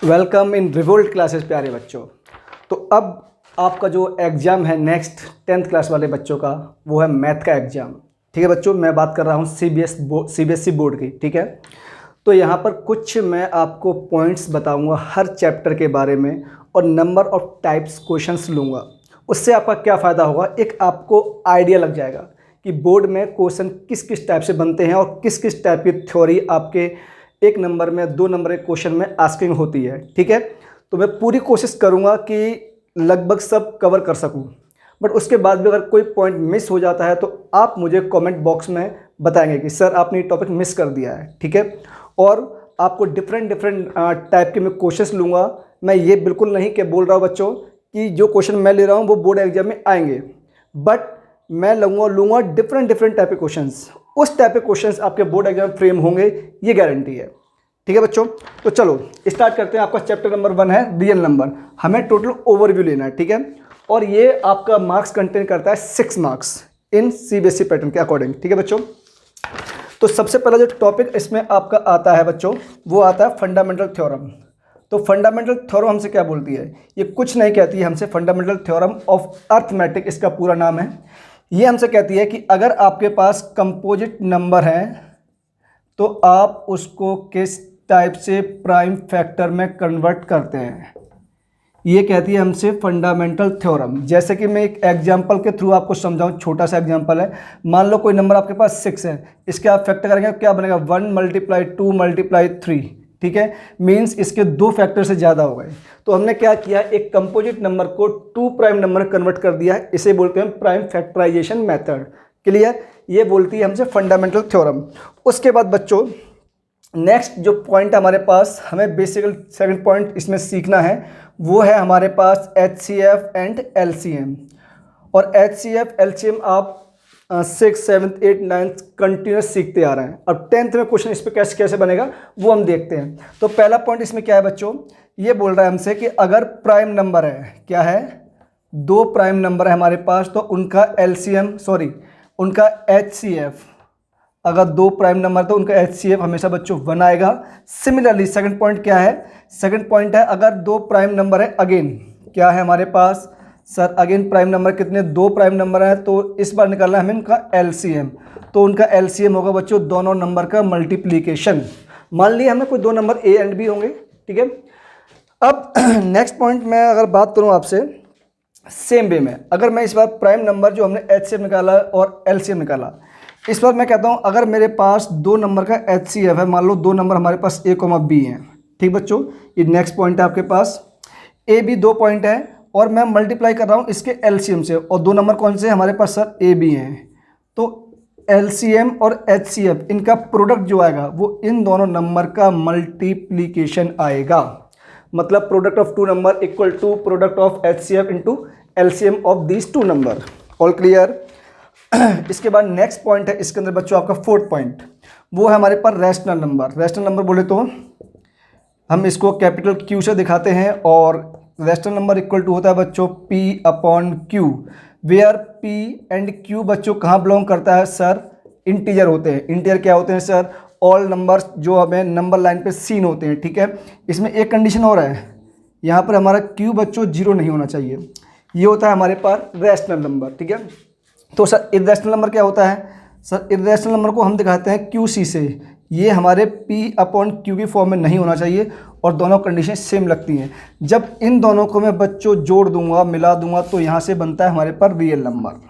Welcome in revolt classes प्यारे बच्चों। तो अब आपका जो एग्ज़ाम है नेक्स्ट 10th क्लास वाले बच्चों का, वो है मैथ का एग्ज़ाम। ठीक है बच्चों, मैं बात कर रहा हूँ सीबीएसई बोर्ड की। ठीक है, तो यहाँ पर कुछ मैं आपको पॉइंट्स बताऊँगा हर चैप्टर के बारे में और नंबर ऑफ टाइप्स क्वेश्चंस लूँगा। उससे आपका क्या फ़ायदा होगा, एक आपको आइडिया लग जाएगा कि बोर्ड में क्वेश्चन किस किस टाइप से बनते हैं और किस किस टाइप की थ्योरी आपके 1 नंबर में 2 नंबर के क्वेश्चन में आस्किंग होती है। ठीक है, तो मैं पूरी कोशिश करूंगा कि लगभग सब कवर कर सकूं, बट उसके बाद भी अगर कोई पॉइंट मिस हो जाता है तो आप मुझे कमेंट बॉक्स में बताएंगे कि सर आपने ये टॉपिक मिस कर दिया है। ठीक है, और आपको डिफरेंट टाइप के मैं क्वेश्चंस लूँगा। मैं ये बिल्कुल नहीं कि बोल रहा हूँ बच्चों कि जो क्वेश्चन मैं ले रहा हूँ वो बोर्ड एग्जाम में आएंगे, बट मैं लूँगा डिफरेंट टाइप के क्वेश्चंस। उस टाइप के क्वेश्चंस आपके बोर्ड एग्जाम फ्रेम होंगे, ये गारंटी है। ठीक है बच्चों, तो चलो स्टार्ट करते हैं। आपका चैप्टर नंबर 1 है रियल नंबर। हमें टोटल ओवरव्यू लेना है। ठीक है, और ये आपका मार्क्स कंटेन करता है 6 मार्क्स इन सीबीएसई पैटर्न के अकॉर्डिंग। ठीक है बच्चों, तो सबसे पहला जो टॉपिक इसमें आपका आता है बच्चों, वो आता है फंडामेंटल थ्योरम। तो फंडामेंटल थ्योरम हमसे क्या बोलती है? ये कुछ नहीं कहती है हमसे, फंडामेंटल थ्योरम ऑफ अर्थमेटिक इसका पूरा नाम है। ये हमसे कहती है कि अगर आपके पास कंपोजिट नंबर है तो आप उसको किस टाइप से प्राइम फैक्टर में कन्वर्ट करते हैं। ये कहती है हमसे फंडामेंटल थ्योरम। जैसे कि मैं एक एग्जांपल के थ्रू आपको समझाऊं, छोटा सा एग्जांपल है। मान लो कोई नंबर आपके पास 6 है, इसके आप फैक्टर करेंगे क्या बनेगा? 1 × 2 × 3। ठीक है, मीन्स इसके 2 फैक्टर से ज़्यादा हो गए। तो हमने क्या किया, एक कंपोजिट नंबर को 2 प्राइम नंबर में कन्वर्ट कर दिया है। इसे बोलते हैं प्राइम फैक्टराइजेशन मेथड। क्लियर? ये बोलती है हमसे फंडामेंटल थ्योरम। उसके बाद बच्चों नेक्स्ट जो पॉइंट हमारे पास, हमें बेसिकल सेकंड पॉइंट इसमें सीखना है, वो है हमारे पास HCF एंड LCM। और HCF LCM आप 6th 7th 8th 9th continuous सीखते आ रहे हैं। अब 10th में क्वेश्चन इस पर कैसे कैसे बनेगा वो हम देखते हैं। तो पहला पॉइंट इसमें क्या है बच्चों, ये बोल रहा है हमसे कि अगर प्राइम नंबर है, क्या है, 2 प्राइम नंबर है हमारे पास, तो उनका उनका HCF, अगर 2 प्राइम नंबर तो उनका HCF हमेशा बच्चों 1 आएगा। सिमिलरली सेकंड पॉइंट क्या है, सेकंड पॉइंट है अगर 2 प्राइम नंबर है, अगेन क्या है हमारे पास सर, अगेन प्राइम नंबर कितने, 2 प्राइम नंबर है, तो इस बार निकालना है हमें उनका LCM। तो उनका LCM होगा बच्चों दोनों नंबर का मल्टीप्लीकेशन। मान लिया हमें कोई 2 नंबर A एंड B होंगे। ठीक है, अब नेक्स्ट पॉइंट मैं अगर बात करूं आपसे सेम वे में, अगर मैं इस बार प्राइम नंबर जो हमने HCF निकाला और LCM निकाला, इस बार मैं कहता हूं अगर मेरे पास 2 नंबर का HCF है, मान लो 2 नंबर हमारे पास A, B है। ठीक बच्चों, ये नेक्स्ट पॉइंट है आपके पास, A, B 2 पॉइंट है और मैं मल्टीप्लाई कर रहा हूं इसके LCM से, और 2 नंबर कौन से हमारे पास सर? A, B हैं। तो LCM और HCF इनका प्रोडक्ट जो आएगा वो इन दोनों नंबर का मल्टीप्लीकेशन आएगा। मतलब product of 2 number equal to product of HCF into LCM of these 2 number. All clear? इसके बाद नेक्स्ट पॉइंट है इसके अंदर बच्चों आपका 4th पॉइंट, वो है हमारे पास रैशनल नंबर। रैशनल नंबर बोले तो हम इसको कैपिटल Q से दिखाते हैं, और रैशनल नंबर इक्वल टू होता है बच्चों P/Q, where P and Q बच्चों कहाँ बिलोंग करता है सर? इंटीजर होते हैं। इंटीजर क्या होते हैं सर? ऑल नंबर्स जो हमें नंबर लाइन पे सीन होते हैं। ठीक है, इसमें एक कंडीशन और है, यहाँ पर हमारा Q बच्चों 0 नहीं होना चाहिए। ये होता है हमारे पास रैशनल नंबर। ठीक है, तो सर इर्रेशनल नंबर क्या होता है सर? इर्रेशनल नंबर को हम दिखाते हैं QC से। ये हमारे P/Q की फॉर्म में नहीं होना चाहिए, और दोनों कंडीशन सेम लगती हैं। जब इन दोनों को मैं बच्चों जोड़ दूंगा, मिला दूंगा, तो यहाँ से बनता है हमारे पास रियल नंबर।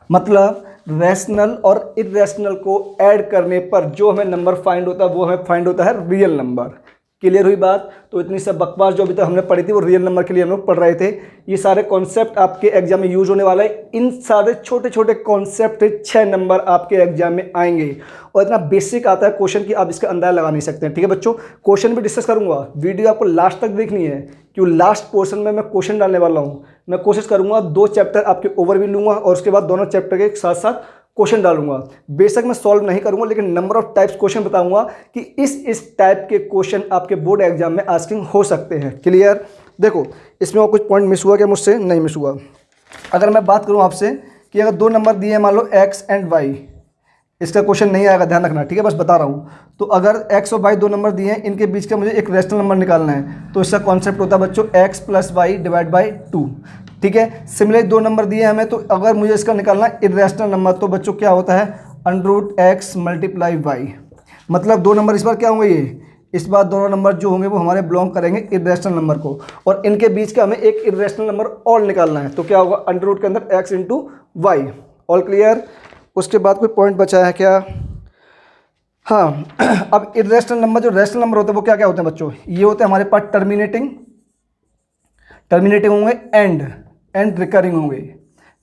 मतलब रैशनल और इर्रेशनल को ऐड करने पर जो हमें नंबर फाइंड होता है वो हमें फाइंड होता है रियल नंबर। क्लियर हुई बात? तो इतनी सब बकवास जो अभी तक हमने पढ़ी थी वो रियल नंबर के लिए हम लोग पढ़ रहे थे। ये सारे कॉन्सेप्ट आपके एग्जाम में यूज होने वाला है। इन सारे छोटे छोटे कॉन्सेप्ट 6 नंबर आपके एग्जाम में आएंगे, और इतना बेसिक आता है क्वेश्चन कि आप इसका अंदाजा लगा नहीं सकते हैं। ठीक है बच्चों, क्वेश्चन भी डिस्कस करूंगा, वीडियो आपको लास्ट तक देखनी है, क्योंकि लास्ट पोर्शन में मैं क्वेश्चन डालने वाला हूँ। मैं कोशिश करूंगा 2 चैप्टर आपके ओवरव्यू लूंगा और उसके बाद दोनों चैप्टर के साथ साथ क्वेश्चन डालूंगा। बेशक मैं सॉल्व नहीं करूंगा, लेकिन नंबर ऑफ टाइप्स क्वेश्चन बताऊंगा कि इस टाइप के क्वेश्चन आपके बोर्ड एग्जाम में आस्किंग हो सकते हैं। क्लियर? देखो इसमें और कुछ पॉइंट मिस हुआ क्या मुझसे? नहीं मिस हुआ। अगर मैं बात करूं आपसे कि अगर 2 नंबर दिए हैं, मान लो X एंड Y, इसका क्वेश्चन नहीं आएगा, ध्यान रखना, ठीक है, बस बता रहा हूँ। तो अगर x और y दो नंबर दिए हैं, इनके बीच का मुझे एक रेशनल नंबर निकालना है, तो इसका कॉन्सेप्ट होता है बच्चों x + y / 2, ठीक है। सिमिलरली दो नंबर दिए हैं हमें, तो अगर मुझे इसका निकालना है इर्रेशनल नंबर, तो बच्चों क्या होता है √x × y, मतलब दो नंबर इस बार क्या होंगे, ये इस बार दोनों नंबर जो होंगे वो हमारे बिलोंग करेंगे इर्रेशनल नंबर को, और इनके बीच का हमें एक इर्रेशनल नंबर और निकालना है, तो क्या होगा √ के अंदर x × y। All clear. उसके बाद कोई पॉइंट बचा है क्या? हाँ अब इर्रेशनल नंबर, जो रेशनल नंबर होते हैं वो क्या क्या होते हैं बच्चों, ये होते हैं हमारे पास टर्मिनेटिंग होंगे, एंड रिकरिंग होंगे।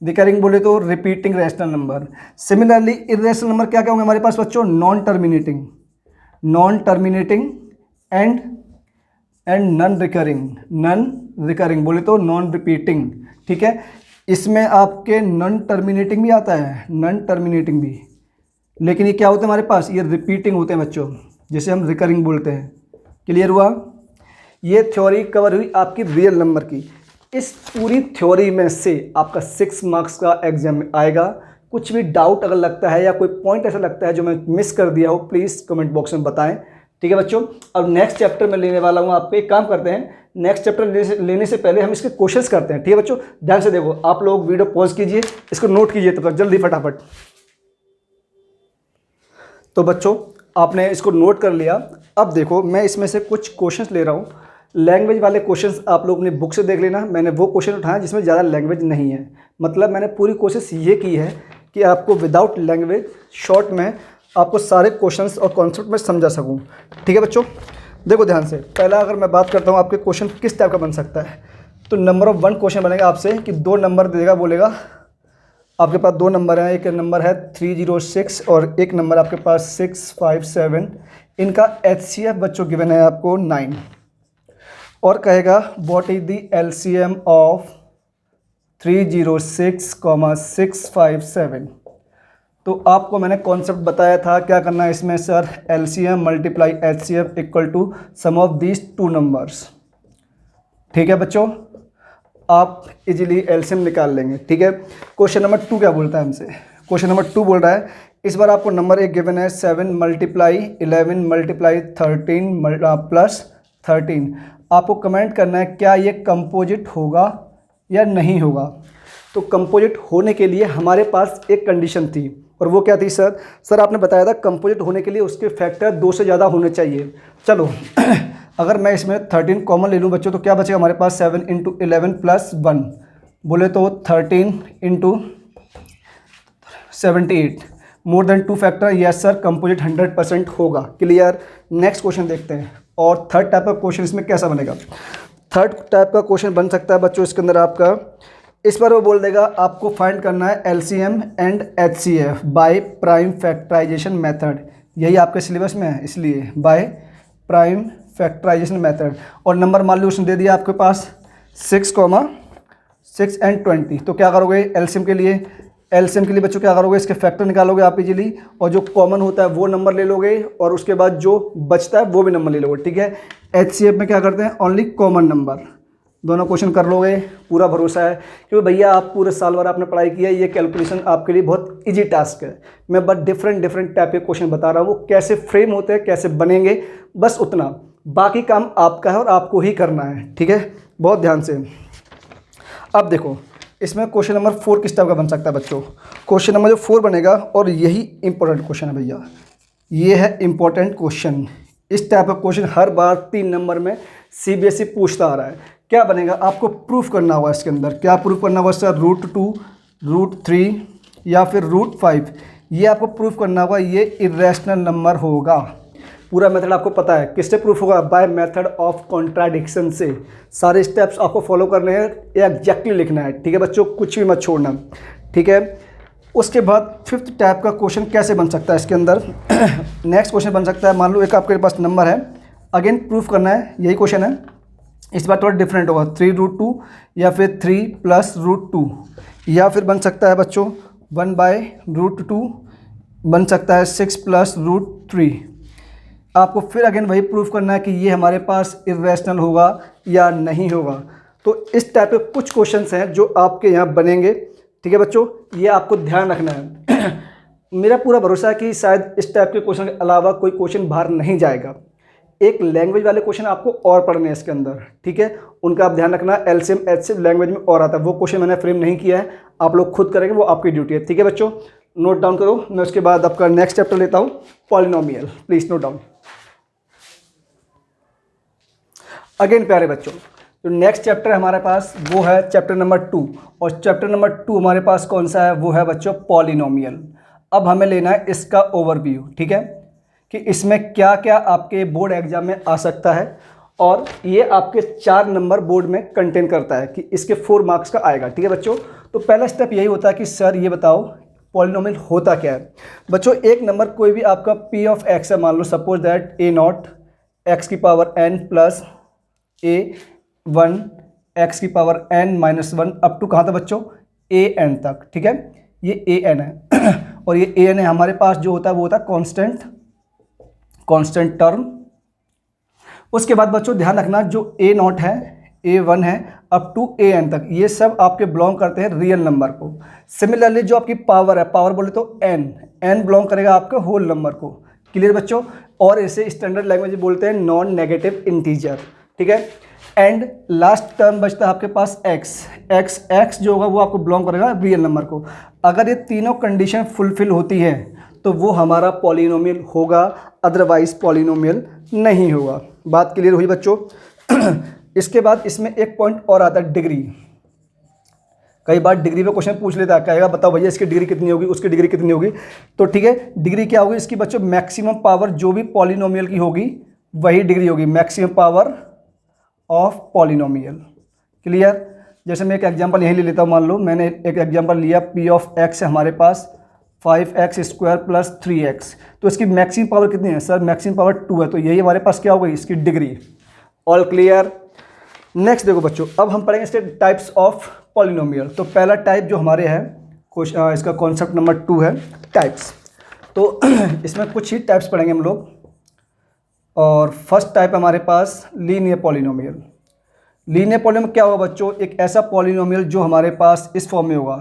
रिकरिंग बोले तो repeating rational number. Similarly irrational number क्या क्या होंगे हमारे पास बच्चों, non terminating and non recurring बोले तो नॉन रिपीटिंग, ठीक है। इसमें आपके नॉन टर्मिनेटिंग भी आता है, नॉन टर्मिनेटिंग भी, लेकिन ये क्या होते हैं हमारे पास, ये रिपीटिंग होते हैं बच्चों, जिसे हम रिकरिंग बोलते हैं। क्लियर हुआ? ये थ्योरी कवर हुई आपकी रियल नंबर की। इस पूरी थ्योरी में से आपका 6 मार्क्स का एग्जाम में आएगा। कुछ भी डाउट अगर लगता है या कोई पॉइंट ऐसा लगता है जो मैं मिस कर दिया हो, प्लीज़ कमेंट बॉक्स में बताएं, ठीक है बच्चों। अब नेक्स्ट चैप्टर में लेने वाला हूँ आपको, एक काम करते हैं, नेक्स्ट चैप्टर लेने से पहले हम इसके क्वेश्चंस करते हैं, ठीक है बच्चों। ध्यान से देखो, आप लोग वीडियो पॉज कीजिए, इसको नोट कीजिए तो जल्दी फटाफट। तो बच्चों आपने इसको नोट कर लिया। अब देखो मैं इसमें से कुछ क्वेश्चंस ले रहा हूँ, लैंग्वेज वाले क्वेश्चंस आप लोग अपनी बुक से देख लेना। मैंने वो क्वेश्चन उठाया जिसमें ज़्यादा लैंग्वेज नहीं है, मतलब मैंने पूरी कोशिश ये की है कि आपको विदाउट लैंग्वेज शॉर्ट में आपको सारे क्वेश्चंस और कॉन्सेप्ट में समझा सकूं, ठीक है बच्चों। देखो ध्यान से, पहला अगर मैं बात करता हूँ आपके क्वेश्चन किस टाइप का बन सकता है, तो नंबर ऑफ 1 क्वेश्चन बनेगा आपसे कि 2 नंबर देगा, बोलेगा आपके पास 2 नंबर हैं, एक नंबर है 306 और एक नंबर आपके पास 657। इनका HCF बच्चों गिवन है आपको 9, और कहेगा what is the LCM of 306, 657। तो आपको मैंने कॉन्सेप्ट बताया था क्या करना है इसमें sir, LCM × HCF = sum of these 2 numbers, ठीक है बच्चों। आप इजीली LCM निकाल लेंगे, ठीक है। क्वेश्चन नंबर 2 क्या बोलता है हमसे, क्वेश्चन नंबर 2 बोल रहा है, इस बार आपको नंबर एक गिवन है 7 × 11 × 13 + 13। आपको कमेंट करना है क्या ये कंपोजिट होगा या नहीं होगा। तो कंपोजिट होने के लिए हमारे पास एक कंडीशन थी, और वो क्या थी सर आपने बताया था कंपोजिट होने के लिए उसके फैक्टर 2 से ज़्यादा होने चाहिए। चलो अगर मैं इसमें 13 कॉमन ले लूँ बच्चों, तो क्या बचेगा हमारे पास 7 × 11 + 1, बोले तो 13 × 78, more than 2 factor. Yes sir composite 100% होगा। क्लियर। नेक्स्ट क्वेश्चन देखते हैं। और थर्ड टाइप का क्वेश्चन इसमें कैसा बनेगा, थर्ड टाइप का क्वेश्चन बन सकता है बच्चों इसके अंदर आपका, इस पर वो बोल देगा आपको फाइंड करना है LCM and HCF by prime factorisation method. यही आपके सिलेबस में है, इसलिए बाय प्राइम फैक्टराइजेशन मेथड। और नंबर मान लो उसने दे दिया आपके पास 6, 6 एंड 20। तो क्या करोगे LCM के लिए बच्चों क्या करोगे, इसके फैक्टर निकालोगे आप इजीली, और जो कॉमन होता है वो नंबर ले लोगे, और उसके बाद जो बचता है वो भी नंबर ले लोगे, ठीक है। HCF में क्या करते हैं, ओनली कॉमन नंबर। दोनों क्वेश्चन कर लोगे, पूरा भरोसा है, क्योंकि भैया आप पूरे साल भर आपने पढ़ाई की है, ये कैलकुलेशन आपके लिए बहुत इजी टास्क है। मैं बस डिफरेंट टाइप के क्वेश्चन बता रहा हूँ, वो कैसे फ्रेम होते हैं, कैसे बनेंगे, बस उतना। बाकी काम आपका है और आपको ही करना है, ठीक है, बहुत ध्यान से। अब देखो इसमें क्वेश्चन नंबर 4 किस टाइप का बन सकता है बच्चों। क्वेश्चन नंबर जो 4 बनेगा, और यही इंपॉर्टेंट क्वेश्चन है भैया, ये है इंपॉर्टेंट क्वेश्चन। इस टाइप का क्वेश्चन हर बार 3 नंबर में CBSE पूछता आ रहा है। क्या बनेगा, आपको प्रूफ करना होगा इसके अंदर। क्या प्रूफ करना होगा सर, √2, √3 या फिर √5, ये आपको प्रूफ करना होगा ये इर्रेशनल नंबर होगा। पूरा मेथड आपको पता है, किससे प्रूफ होगा, बाय मेथड ऑफ कॉन्ट्राडिक्शन से। सारे स्टेप्स आपको फॉलो करने हैं, एग्जैक्टली लिखना है, ठीक है बच्चों, कुछ भी मत छोड़ना, ठीक है। उसके बाद 5th टाइप का क्वेश्चन कैसे बन सकता है इसके अंदर। नेक्स्ट क्वेश्चन बन सकता है, मान लो एक आपके पास नंबर है, अगेन प्रूफ करना है, यही क्वेश्चन है, इस बार थोड़ा डिफरेंट होगा, 3√2 या फिर 3 + √2, या फिर बन सकता है बच्चों 1/√2, बन सकता है 6 + √3। आपको फिर अगेन वही प्रूफ करना है कि ये हमारे पास इर्रेशनल होगा या नहीं होगा। तो इस टाइप के कुछ क्वेश्चंस हैं जो आपके यहाँ बनेंगे, ठीक है बच्चों, ये आपको ध्यान रखना है। मेरा पूरा भरोसा है कि शायद इस टाइप के क्वेश्चन के अलावा कोई क्वेश्चन बाहर नहीं जाएगा। एक लैंग्वेज वाले क्वेश्चन आपको और पढ़ने हैं इसके अंदर, ठीक है, उनका आप ध्यान रखना। एलसीएम एचसीएफ लैंग्वेज में और आता है, वो क्वेश्चन मैंने फ्रेम नहीं किया है, आप लोग खुद करेंगे, वो आपकी ड्यूटी है, ठीक है बच्चों। नोट डाउन करो। मैं उसके बाद आपका नेक्स्ट चैप्टर लेता हूँ, polynomial. Please note down. Again प्यारे बच्चों, जो नेक्स्ट चैप्टर है हमारे पास वो है चैप्टर नंबर 2, और चैप्टर नंबर 2 हमारे पास कौन सा है, वो है बच्चों पॉलिनोमियल। अब हमें लेना है इसका ओवरव्यू, ठीक है, कि इसमें क्या क्या आपके बोर्ड एग्जाम में आ सकता है, और ये आपके 4 नंबर बोर्ड में कंटेन करता है कि इसके 4 मार्क्स का आएगा, ठीक है बच्चों। तो पहला स्टेप यही होता है कि सर ये बताओ पॉलिनोमियल होता क्या है। बच्चों एक नंबर कोई भी आपका p ऑफ x है, मान लो सपोज दैट a0 x की power n plus a1 x की power n minus 1 up to कहाँ तक बच्चों, an तक, ठीक है, ये an है और ये an है हमारे पास जो होता है वो होता है कांस्टेंट टर्म। उसके बाद बच्चों ध्यान रखना जो a0 है, a1 है अप टू an तक, ये सब आपके बिलोंग करते हैं रियल नंबर को। सिमिलरली जो आपकी पावर है, पावर बोले तो n बिलोंग करेगा आपके होल नंबर को। क्लियर बच्चों, और इसे स्टैंडर्ड लैंग्वेज बोलते हैं नॉन नेगेटिव इंटीजर, ठीक है। एंड लास्ट टर्म बचता है आपके पास x जो होगा वो आपको बिलोंग करेगा रियल नंबर को। अगर ये तीनों कंडीशन फुलफिल होती है तो वो हमारा पॉलिनोमियल होगा, अदरवाइज पॉलिनोमियल नहीं होगा। बात क्लियर हुई बच्चों। इसके बाद इसमें एक पॉइंट और आता है डिग्री। कई बार डिग्री पे क्वेश्चन पूछ लेता है, कहेगा बताओ भैया इसकी डिग्री कितनी होगी, उसकी डिग्री कितनी होगी। तो ठीक है, डिग्री क्या होगी इसकी बच्चों, मैक्सिमम पावर जो भी पॉलिनोमियल की होगी वही डिग्री होगी, maximum power of polynomial. Clear. जैसे मैं एक एग्जांपल यहीं ले लेता हूँ, मान लो मैंने एक एग्जांपल लिया, p ऑफ x है हमारे पास 5x स्क्वायर प्लस 3x, तो इसकी मैक्सिमम पावर कितनी है सर, मैक्सिमम पावर 2 है, तो यही हमारे पास क्या होगी इसकी डिग्री। All clear. नेक्स्ट देखो बच्चों, अब हम पढ़ेंगे इसके टाइप्स ऑफ पॉलिनोमियल। तो पहला टाइप जो हमारे है इसका कॉन्सेप्ट नंबर 2 है टाइप्स। तो इसमें कुछ ही टाइप्स पढ़ेंगे हम लोग, और फर्स्ट टाइप हमारे पास लीनियर पॉलिनोमियल। लीनियर पॉलिनोमियल क्या होगा बच्चों, एक ऐसा पॉलिनोमियल जो हमारे पास इस फॉर्म में होगा,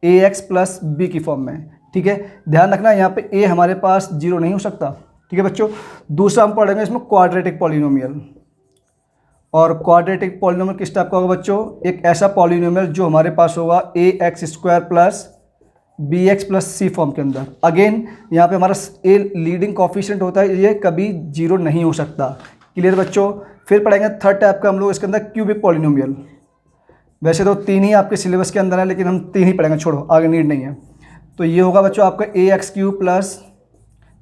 ax प्लस बी की फॉर्म में, ठीक है। ध्यान रखना यहाँ पे a हमारे पास 0 नहीं हो सकता, ठीक है बच्चों। दूसरा हम पढ़ेंगे इसमें क्वाड्रेटिक पॉलिनोमियल, और क्वाड्रेटिक पॉलिनोमियल किस टाइप का होगा बच्चों, एक ऐसा पॉलिनोमियल जो हमारे पास होगा ax square plus bx plus C form के अंदर। अगेन यहाँ पे हमारा a लीडिंग कोफिशिएंट होता है, ये कभी 0 नहीं हो सकता। क्लियर बच्चों। फिर पढ़ेंगे थर्ड टाइप का हम लोग इसके अंदर क्यूबिक पॉलिनोमियल। वैसे तो 3 ही आपके सिलेबस के अंदर है, लेकिन हम 3 ही पढ़ेंगे, छोड़ो आगे नीड नहीं है। तो ये होगा बच्चों आपका ax cube plus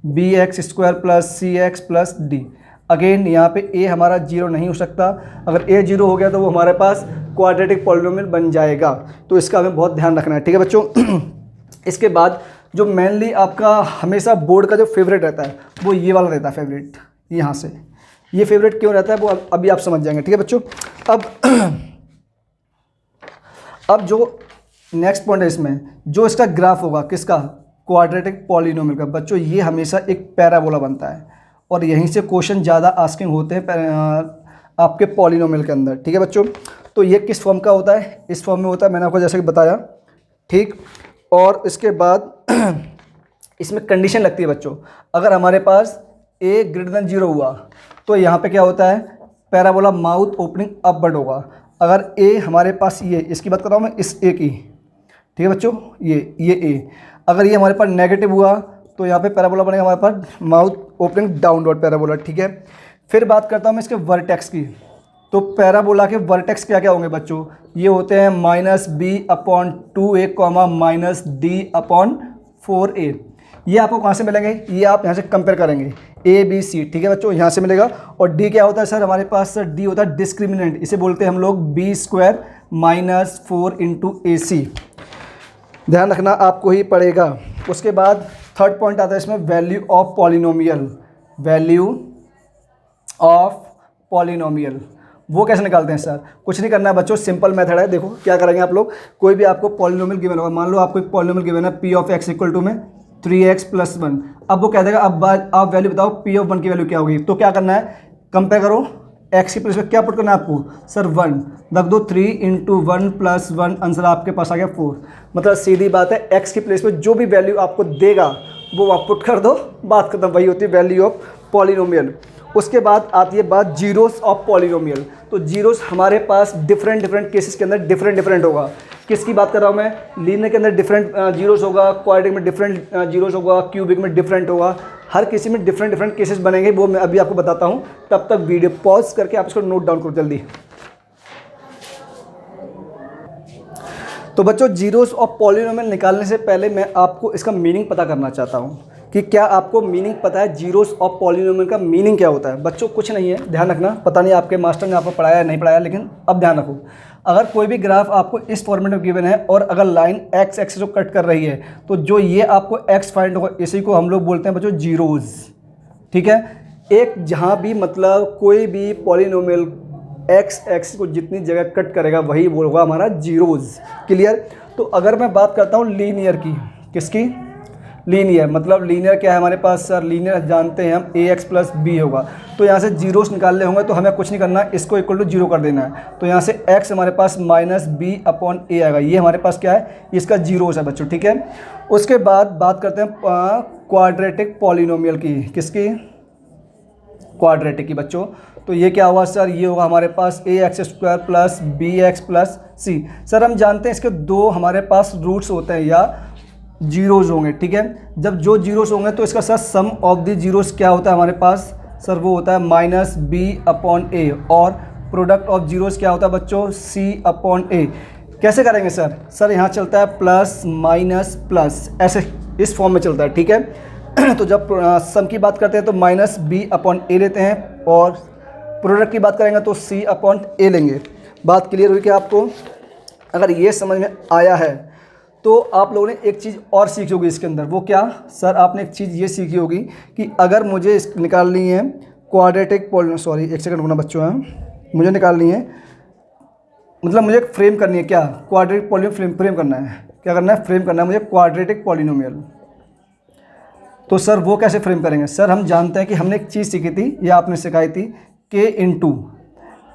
bx square plus cx plus d। Again यहाँ पे a हमारा 0 नहीं हो सकता, अगर a 0 हो गया तो वो हमारे पास क्वाड्रेटिक पॉलिनोमियल बन जाएगा, तो इसका हमें बहुत ध्यान रखना है, ठीक है बच्चों। इसके बाद जो मेनली आपका हमेशा बोर्ड का जो फेवरेट रहता है वो ये वाला रहता है फेवरेट, यहाँ से ये फेवरेट क्यों रहता है वो अभी आप समझ जाएंगे, ठीक है बच्चों। अब जो नेक्स्ट पॉइंट है इसमें, जो इसका ग्राफ होगा किसका, क्वाड्रेटिक पॉलिनोमियल का, बच्चों ये हमेशा एक पैराबोला बनता है, और यहीं से क्वेश्चन ज़्यादा आस्किंग होते हैं आपके पॉलिनोमियल के अंदर, ठीक है बच्चों। तो ये किस फॉर्म का होता है, इस फॉर्म में होता है, मैंने आपको जैसे कि बताया, ठीक। और इसके बाद इसमें कंडीशन लगती है बच्चों, अगर हमारे पास a ग्रेटर देन 0 हुआ तो यहाँ पे क्या होता है, पैराबोला माउथ ओपनिंग अपवर्ड होगा। अगर a हमारे पास ये, इसकी बात कर रहा हूँ मैं इस a की, ठीक है बच्चों, ये a, अगर ये हमारे पास नेगेटिव हुआ तो यहाँ पे पैराबोला बनेगा हमारे पास माउथ ओपनिंग डाउनवर्ड पैराबोला, ठीक है। फिर बात करता हूँ मैं इसके वर्टेक्स की। तो पैराबोला के वर्टेक्स क्या क्या होंगे बच्चों, ये होते हैं -b/2a -d/4a। ये आपको कहाँ से मिलेंगे, ये आप यहाँ से कंपेयर करेंगे a b c, ठीक है बच्चों, यहाँ से मिलेगा। और d क्या होता है सर, हमारे पास सर d होता है डिस्क्रिमिनेंट, इसे बोलते हैं हम लोग b² -4 × ac। ध्यान रखना आपको ही पड़ेगा। उसके बाद थर्ड पॉइंट आता है इसमें value of polynomial. Value of polynomial वो कैसे निकालते हैं सर, कुछ नहीं करना है बच्चों, सिंपल मेथड है। देखो क्या करेंगे आप लोग, कोई भी आपको पॉलिनोमियल गिवन होगा, मान लो आपको एक पॉलिनोमियल गिवन है p of x equal to में 3x + 1। अब वो कह देगा अब आप वैल्यू बताओ p ऑफ 1 की वैल्यू क्या होगी। तो क्या करना है, कंपेयर करो एक्स की प्लेस में क्या पुट करना है आपको सर 1, रख दो 3 इंटू 1 प्लस 1, आंसर आपके पास आ गया 4। मतलब सीधी बात है, एक्स की प्लेस में जो भी वैल्यू आपको देगा वो आप पुट कर दो, बात खत्म। वही होती है वैल्यू ऑफ पॉलिनोमियल। उसके बाद आती है बात जीरोस ऑफ पॉलिनोमियल। तो जीरोस हमारे पास डिफरेंट डिफरेंट केसेस के अंदर डिफरेंट डिफरेंट होगा। किसकी बात कर रहा हूँ मैं, लीनियर के अंदर डिफरेंट जीरोस होगा, क्वाड्रेटिक में डिफरेंट जीरोस होगा, क्यूबिक में डिफरेंट होगा, हर किसी में डिफरेंट डिफरेंट केसेस बनेंगे, वो मैं अभी आपको बताता हूँ। तब तक वीडियो पॉज करके आप इसको नोट डाउन करो जल्दी। तो बच्चों जीरोस ऑफ पॉलिनोमियल निकालने से पहले मैं आपको इसका मीनिंग पता करना चाहता हूँ कि क्या आपको मीनिंग पता है जीरोस ऑफ पॉलिनोमियल का मीनिंग क्या होता है। बच्चों कुछ नहीं है, ध्यान रखना, पता नहीं आपके मास्टर ने आपको पढ़ाया नहीं पढ़ाया, लेकिन अब ध्यान रखो। अगर कोई भी ग्राफ आपको इस फॉर्मेट में गिवन है और अगर लाइन एक्स एक्सिस को कट कर रही है, तो जो ये आपको एक्स फाइंड होगा इसी को हम लोग बोलते हैं बच्चों जीरोस। ठीक है, एक जहाँ भी मतलब कोई भी पॉलिनोमियल एक्स एक्सिस को जितनी जगह कट करेगा वही होगा हमारा जीरोस। क्लियर। तो अगर मैं बात करता हूँ लीनियर की, किसकी, लीनियर, मतलब लीनियर क्या है हमारे पास सर, लीनियर जानते हैं हम ए एक्स प्लस बी होगा। तो यहाँ से जीरोस निकालने होंगे तो हमें कुछ नहीं करना, इसको इक्वल टू जीरो कर देना है। तो यहाँ से एक्स हमारे पास माइनस बी अपॉन ए आएगा, ये हमारे पास क्या है, इसका जीरोस है बच्चों। ठीक है, उसके बाद बात करते हैं क्वाड्रेटिक पॉलिनोमियल की, किसकी, क्वाड्रेटिक की बच्चों। तो ये क्या होगा सर, ये होगा हमारे पास A X square plus B X plus C. Sir हम जानते हैं इसके दो हमारे पास रूट्स होते हैं या जीरोस होंगे। ठीक है, जब जो जीरोस होंगे तो इसका sir sum of the zeros क्या होता है हमारे पास सर, वो होता है माइनस बी अपॉन ए, और प्रोडक्ट ऑफ जीरोस क्या होता है बच्चों, सी अपॉन ए। कैसे करेंगे सर, सर यहाँ चलता है प्लस माइनस प्लस, ऐसे इस फॉर्म में चलता है। ठीक है तो जब सम की बात करते हैं तो माइनस बी अपॉन ए लेते हैं, और प्रोडक्ट की बात करेंगे तो सी अपॉन ए लेंगे। बात क्लियर हुई कि आपको? अगर ये समझ में आया है तो आप लोगों ने एक चीज़ और सीखी होगी इसके अंदर, वो क्या सर, आपने एक चीज़ ये सीखी होगी कि अगर मुझे निकालनी है क्वाड्रेटिक सॉरी एक सेकंड रुकना बच्चों, मुझे निकालनी है, मतलब मुझे फ्रेम करनी है, क्या क्वाड्रेटिक पॉलिनोमियल फ्रेम करना है, क्या करना है, फ्रेम करना है मुझे क्वाड्रेटिक पॉलिनोमियल। तो सर वो कैसे फ्रेम करेंगे सर, हम जानते हैं कि हमने एक चीज़ सीखी थी या आपने सिखाई थी, के into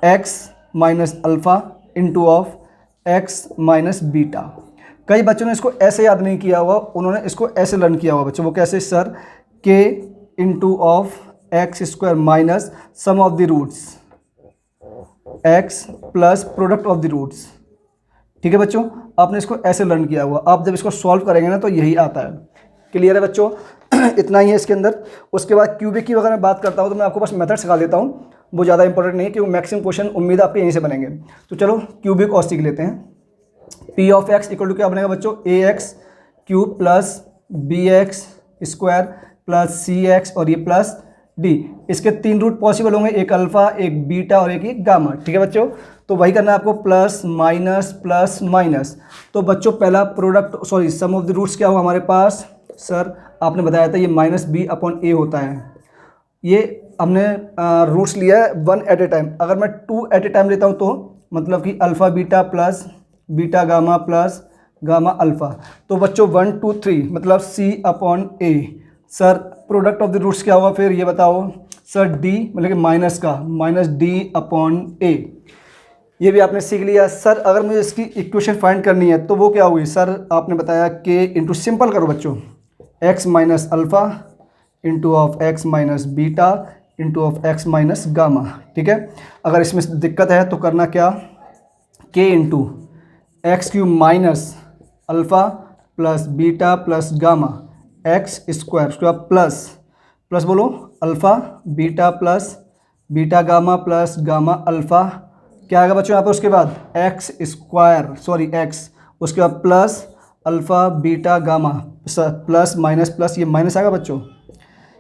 x minus alpha into of x minus beta. कई बच्चों ने इसको ऐसे याद नहीं किया हुआ, उन्होंने इसको ऐसे लर्न किया हुआ बच्चों। वो कैसे sir, k into of x square minus sum of the roots x plus product of the roots. ठीक है बच्चों, आपने इसको ऐसे लर्न किया हुआ, आप जब इसको सॉल्व करेंगे ना तो यही आता है। क्लियर है बच्चों इतना ही है इसके अंदर। उसके बाद क्यूबिक की अगर मैं बात करता हूँ तो मैं आपको बस मेथड सिखा देता हूँ, वो ज़्यादा इंपॉर्टेंट नहीं है क्योंकि मैक्सिमम क्वेश्चन उम्मीद आपके यहीं से बनेंगे। तो चलो क्यूबिक और सीख लेते हैं। P of x equal to क्या बनेगा बच्चों, A X cube plus B X square plus C X और ये प्लस डी। इसके 3 रूट पॉसिबल होंगे, एक अल्फ़ा, एक बीटा और एक गामा। ठीक है बच्चों, तो वही करना है आपको, प्लस माइनस। तो बच्चों पहला product sorry sum of the roots क्या हुआ हमारे पास सर, आपने बताया था ये माइनस बी अपॉन ए होता है। ये हमने रूट्स लिया है 1 एट ए टाइम। अगर मैं 2 एट ए टाइम लेता हूँ तो मतलब कि alpha beta plus beta gamma plus gamma alpha. तो बच्चों 1 2 3 मतलब C upon A. Sir product of the roots क्या होगा फिर ये बताओ सर, डी मतलब कि माइनस का माइनस डी अपॉन ए। ये भी आपने सीख लिया। सर अगर मुझे इसकी इक्वेशन फाइंड करनी है तो वो क्या हुई सर, आपने बताया के इंटू, सिंपल करो बच्चों, x minus alpha into of x minus beta into of x minus gamma. ठीक है, अगर इसमें दिक्कत है तो करना क्या, के into x cube minus alpha plus beta plus gamma x square, उसके बाद प्लस बोलो alpha beta plus beta gamma plus gamma alpha, क्या आएगा बच्चों यहाँ पर, उसके बाद एक्स स्क्वायर सॉरी एक्स, उसके बाद plus alpha beta gamma plus minus plus, ये माइनस आएगा बच्चों,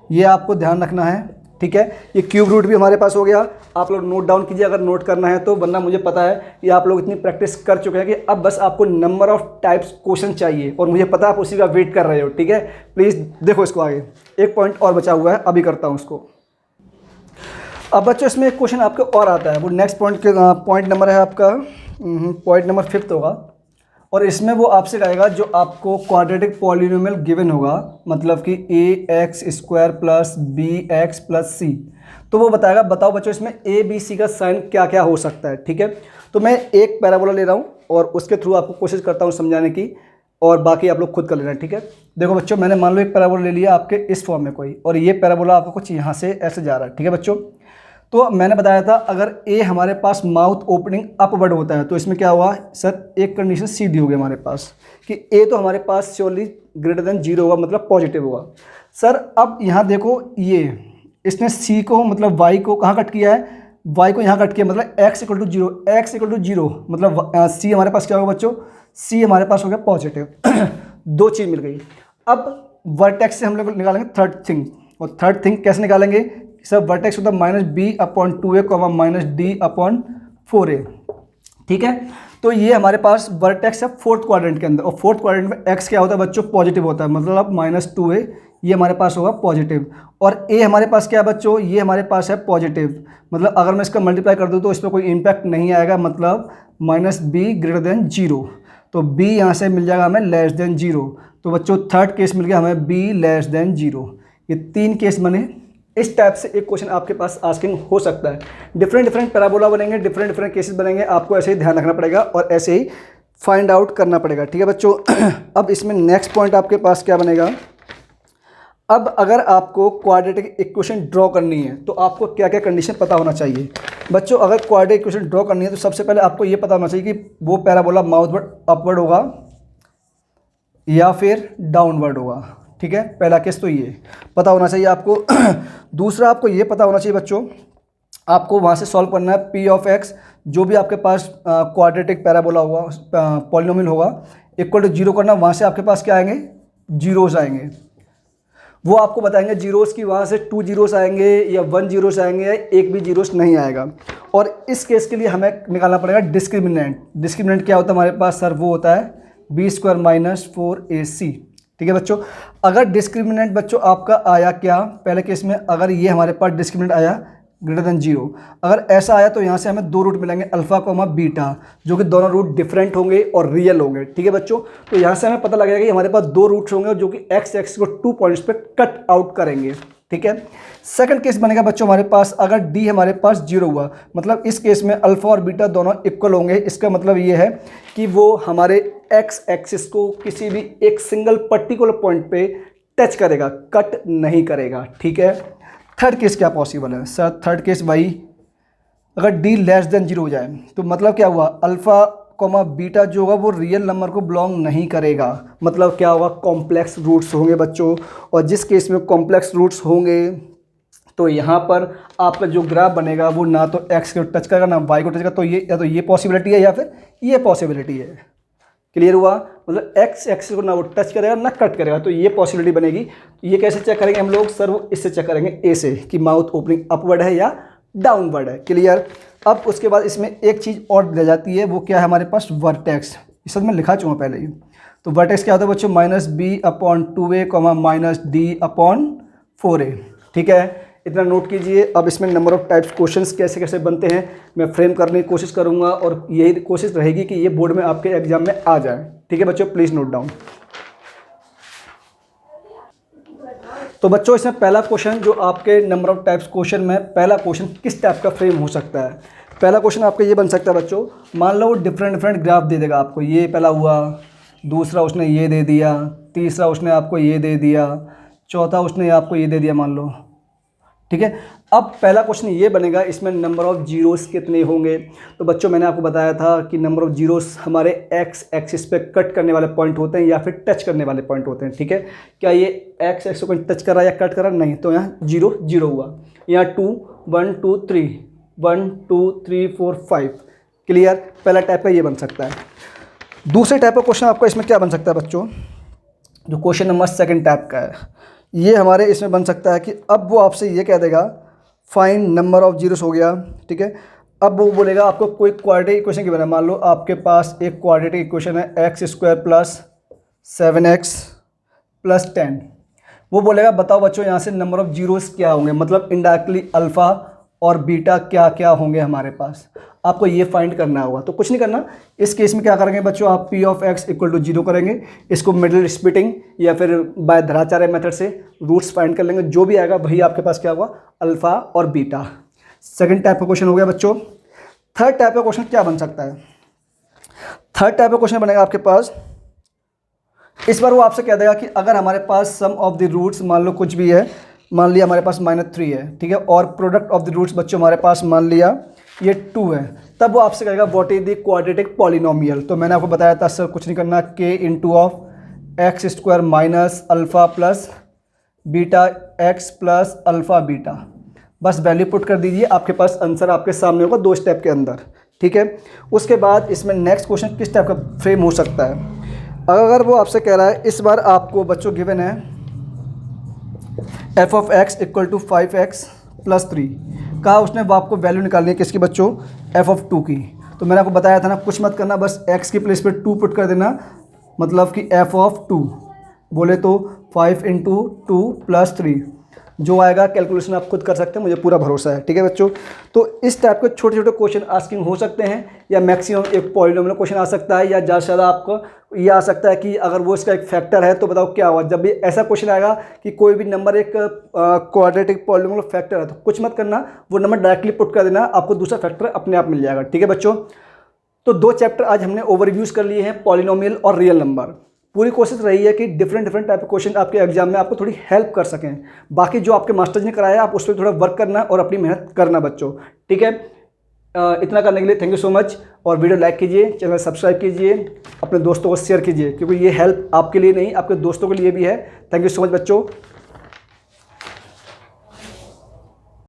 ये आपको ध्यान रखना है। ठीक है, ये क्यूब रूट भी हमारे पास हो गया, आप लोग नोट डाउन कीजिए अगर नोट करना है तो, वरना मुझे पता है ये आप लोग इतनी प्रैक्टिस कर चुके हैं कि अब बस आपको नंबर ऑफ टाइप्स क्वेश्चन चाहिए, और मुझे पता है आप उसी का वेट कर रहे हो। ठीक है, प्लीज़ देखो इसको आगे, एक पॉइंट और बचा हुआ है, अभी करता हूँ उसको। अब बच्चों इसमें एक क्वेश्चन आपको और आता है, वो नेक्स्ट पॉइंट नंबर है आपका, पॉइंट नंबर 5 होगा। और इसमें वो आपसे कहेगा जो आपको क्वाड्रेटिक पॉलिनोमियल गिवन होगा, मतलब कि ax² plus bx plus c, तो वो बताएगा बताओ बच्चों इसमें a b c का साइन क्या क्या हो सकता है। ठीक है, तो मैं एक पैराबोला ले रहा हूँ और उसके थ्रू आपको कोशिश करता हूँ समझाने की, और बाकी आप लोग खुद कर लेना। ठीक है, देखो बच्चों मैंने मान लो एक पैराबोला ले लिया आपके इस फॉर्म में कोई, और ये पैराबोला आपको कुछ यहाँ से ऐसे जा रहा है। ठीक है बच्चों, तो मैंने बताया था अगर ए हमारे पास माउथ ओपनिंग अपवर्ड होता है तो इसमें क्या हुआ सर, एक कंडीशन सीधी होगी हमारे पास कि ए तो हमारे पास श्योरली ग्रेटर देन 0 होगा, मतलब पॉजिटिव होगा। सर अब यहाँ देखो ये इसने सी को मतलब वाई को कहाँ कट किया है, वाई को यहाँ कट किया, मतलब x = 0, x = 0 मतलब सी हमारे पास क्या होगा बच्चों, सी हमारे पास हो गया पॉजिटिव। दो चीज़ मिल गई। अब वर्टेक्स से हम लोग निकालेंगे थर्ड थिंग, और थर्ड थिंग कैसे निकालेंगे सर, वर्टेक्स होता है -b/2a, -d/4a। ठीक है, तो ये हमारे पास वर्टेक्स है फोर्थ क्वाड्रेंट के अंदर, और फोर्थ क्वाड्रेंट में x क्या होता है बच्चों, पॉजिटिव होता है, मतलब अब -2a ये हमारे पास होगा पॉजिटिव, और a हमारे पास क्या है बच्चों, ये हमारे पास है पॉजिटिव, मतलब अगर मैं इसका मल्टीप्लाई कर दूँ तो इस पर कोई इम्पैक्ट नहीं आएगा, मतलब -b > 0, तो b यहाँ से मिल जाएगा हमें <0। तो बच्चों थर्ड केस मिल गया हमें b <0। ये तीन केस बने। इस टाइप से एक क्वेश्चन आपके पास आस्किंग हो सकता है। डिफरेंट पैराबोला बनेंगे, डिफरेंट केसेस बनेंगे, आपको ऐसे ही ध्यान रखना पड़ेगा और ऐसे ही फाइंड आउट करना पड़ेगा। ठीक है बच्चों, अब इसमें नेक्स्ट पॉइंट आपके पास क्या बनेगा, अब अगर आपको क्वाड्रेटिक इक्वेशन ड्रॉ करनी है तो आपको क्या क्या कंडीशन पता होना चाहिए। बच्चों अगर क्वाड्रेटिक इक्वेशन ड्रॉ करनी है तो सबसे पहले आपको ये पता होना चाहिए कि वो पैराबोला माउथवर्ड अपवर्ड होगा या फिर डाउनवर्ड होगा। ठीक है, पहला केस तो ये पता होना चाहिए आपको। दूसरा आपको ये पता होना चाहिए बच्चों, आपको वहाँ से सॉल्व करना है p(x), जो भी आपके पास क्वाड्रेटिक पैराबोला होगा, पॉलिनोमियल होगा, = 0 करना, वहाँ से आपके पास क्या आएंगे, जीरोस आएंगे। वो आपको बताएंगे जीरोस की वहाँ से 2 जीरोस आएंगे या 1 जीरोस आएंगे, एक भी जीरोस नहीं आएगा। और इस केस के लिए हमें निकालना पड़ेगा डिस्क्रिमिनेंट। डिस्क्रिमिनेंट क्या होता है हमारे पास सर, वो होता है b² - 4ac। ठीक है बच्चों, अगर डिस्क्रिमिनेंट बच्चों आपका आया क्या, पहले केस में अगर ये हमारे पास डिस्क्रिमिनेंट आया <0, अगर ऐसा आया तो यहाँ से हमें दो रूट मिलेंगे अल्फ़ा, बीटा, जो कि दोनों रूट डिफरेंट होंगे और रियल होंगे। ठीक है बच्चों, तो यहाँ से हमें पता लगेगा कि हमारे पास दो रूट्स होंगे जो कि x एक्सिस को 2 पॉइंट्स पे कट आउट करेंगे। ठीक है, सेकंड केस बनेगा बच्चों हमारे पास अगर d हमारे पास 0 हुआ, मतलब इस केस में अल्फ़ा और बीटा दोनों इक्वल होंगे। इसका मतलब ये है कि वो हमारे x एक्सिस को किसी भी एक सिंगल पर्टिकुलर पॉइंट पे टच करेगा, कट नहीं करेगा। ठीक है, थर्ड केस क्या पॉसिबल है सर, थर्ड केस भाई अगर d <0 हो जाए तो मतलब क्या हुआ, अल्फ़ा बीटा जो होगा वो रियल नंबर को बिलोंग नहीं करेगा, मतलब क्या होगा, कॉम्प्लेक्स रूट्स होंगे बच्चों। और जिस केस में कॉम्प्लेक्स रूट्स होंगे तो यहाँ पर आपका जो ग्राफ बनेगा वो ना तो x को टच करेगा ना y को टच करेगा, तो ये या तो ये पॉसिबिलिटी है या फिर ये पॉसिबिलिटी है। क्लियर हुआ, मतलब x एक्सिस को ना वो टच करेगा ना कट करेगा, तो ये पॉसिबिलिटी बनेगी। ये कैसे चेक करेंगे हम लोग सर, वो इससे चेक करेंगे ए से कि माउथ ओपनिंग अपवर्ड है या डाउनवर्ड है। क्लियर, अब उसके बाद इसमें एक चीज़ और रह जाती है, वो क्या है हमारे पास, वर्टेक्स। इस सब में लिखा चुका पहले ही। तो वर्टेक्स क्या होता है बच्चों, -b/2a, -d/4a। ठीक है, इतना नोट कीजिए। अब इसमें नंबर ऑफ टाइप्स क्वेश्चंस कैसे कैसे बनते हैं मैं फ्रेम करने की कोशिश करूंगा, और यही कोशिश रहेगी कि ये बोर्ड में आपके एग्जाम में आ जाए। ठीक है बच्चों, प्लीज़ नोट डाउन। तो बच्चों इसमें पहला क्वेश्चन जो आपके नंबर ऑफ टाइप्स क्वेश्चन में पहला क्वेश्चन किस टाइप का फ्रेम हो सकता है। पहला क्वेश्चन आपका ये बन सकता है बच्चों, मान लो वो डिफरेंट ग्राफ दे देगा आपको, ये पहला हुआ, दूसरा उसने ये दे दिया, तीसरा उसने आपको ये दे दिया, चौथा उसने आपको ये दे दिया मान लो। ठीक है, अब पहला क्वेश्चन ये बनेगा, इसमें नंबर ऑफ़ जीरोस कितने होंगे। तो बच्चों मैंने आपको बताया था कि नंबर ऑफ़ जीरोस हमारे एक्स एक्सिस पे कट करने वाले पॉइंट होते हैं या फिर टच करने वाले पॉइंट होते हैं। ठीक है, क्या ये एक्स एक्सिस को टच कर रहा है या कट कर रहा है, नहीं, तो यहाँ 0 0 हुआ, यहाँ 2 1 2 3 1 2 3 4 5। क्लियर, पहला टाइप का ये बन सकता है। दूसरे टाइप का क्वेश्चन आपका इसमें क्या बन सकता है बच्चों, जो क्वेश्चन नंबर सेकंड टाइप का है, ये हमारे इसमें बन सकता है कि अब वो आपसे ये कह देगा फाइंड नंबर ऑफ़ जीरोस हो गया। ठीक है, अब वो बोलेगा आपको कोई क्वाड्रेटिक इक्वेशन की बना, मान लो आपके पास एक क्वाड्रेटिक इक्वेशन है x² + 7x + 10। वो बोलेगा बताओ बच्चों यहाँ से नंबर ऑफ़ जीरोस क्या होंगे, मतलब इनडायरेक्टली अल्फ़ा और बीटा क्या क्या होंगे हमारे पास, आपको ये फाइंड करना होगा। तो कुछ नहीं करना, इस केस में क्या करेंगे बच्चों, आप p of x equal to 0 करेंगे, इसको मिडिल स्प्लिटिंग या फिर बाय धराचार्य मेथड से रूट्स फाइंड कर लेंगे, जो भी आएगा वही आपके पास क्या होगा, अल्फा और बीटा। सेकंड टाइप का क्वेश्चन हो गया बच्चों। थर्ड टाइप का क्वेश्चन क्या बन सकता है, थर्ड टाइप का क्वेश्चन बनेगा आपके पास, इस बार वो आपसे कह देगा कि अगर हमारे पास सम ऑफ द रूट्स मान लो कुछ भी है, मान लिया हमारे पास -3 है, ठीक है, और प्रोडक्ट ऑफ द रूट्स बच्चों हमारे पास मान लिया ये 2 है, तब वो आपसे कहेगा what is the quadratic polynomial. तो मैंने आपको बताया था सर कुछ नहीं करना, k into of x square minus alpha plus beta x plus alpha beta, बस वैल्यू पुट कर दीजिए, आपके पास आंसर आपके सामने होगा 2 स्टेप के अंदर, ठीक है। उसके बाद इसमें नेक्स्ट क्वेश्चन किस टाइप का फ्रेम हो सकता है, अगर वो आपसे कह रहा है, इस बार आपको बच्चों गिवन है f of x equal to 5x plus 3, कहा उसने वो आपको वैल्यू निकालनी है किसकी बच्चों, एफ ऑफ 2 की। तो मैंने आपको बताया था ना, कुछ मत करना, बस x की प्लेस पे 2 पुट कर देना, मतलब कि एफ ऑफ 2 बोले तो 5 इंटू 2 प्लस 3, जो आएगा कैलकुलेशन आप खुद कर सकते हैं, मुझे पूरा भरोसा है, ठीक है बच्चों। तो इस टाइप के छोटे छोटे क्वेश्चन आस्किंग हो सकते हैं, या मैक्सिमम एक पॉलिनोमियल क्वेश्चन आ सकता है, या ज़्यादा से ज़्यादा आपको ये आ सकता है कि अगर वो इसका एक फैक्टर है तो बताओ क्या हुआ। जब भी ऐसा क्वेश्चन आएगा कि कोई भी नंबर एक क्वाड्रेटिक पॉलिनोमियल फैक्टर है, तो कुछ मत करना, वो नंबर डायरेक्टली पुट कर देना, आपको दूसरा फैक्टर अपने आप मिल जाएगा, ठीक है बच्चों। तो 2 चैप्टर आज हमने ओवरव्यूज़ कर लिए हैं, पॉलिनोमियल और रियल नंबर। पूरी कोशिश रही है कि डिफरेंट टाइप के क्वेश्चन आपके एग्जाम में आपको थोड़ी हेल्प कर सकें। बाकी जो आपके मास्टर्स ने कराया आप उस पर थोड़ा वर्क करना और अपनी मेहनत करना बच्चों, ठीक है। इतना करने के लिए थैंक यू सो मच, और वीडियो लाइक कीजिए, चैनल सब्सक्राइब कीजिए, अपने दोस्तों को शेयर कीजिए, क्योंकि ये हेल्प आपके लिए नहीं आपके दोस्तों के लिए भी है। थैंक यू सो मच बच्चों।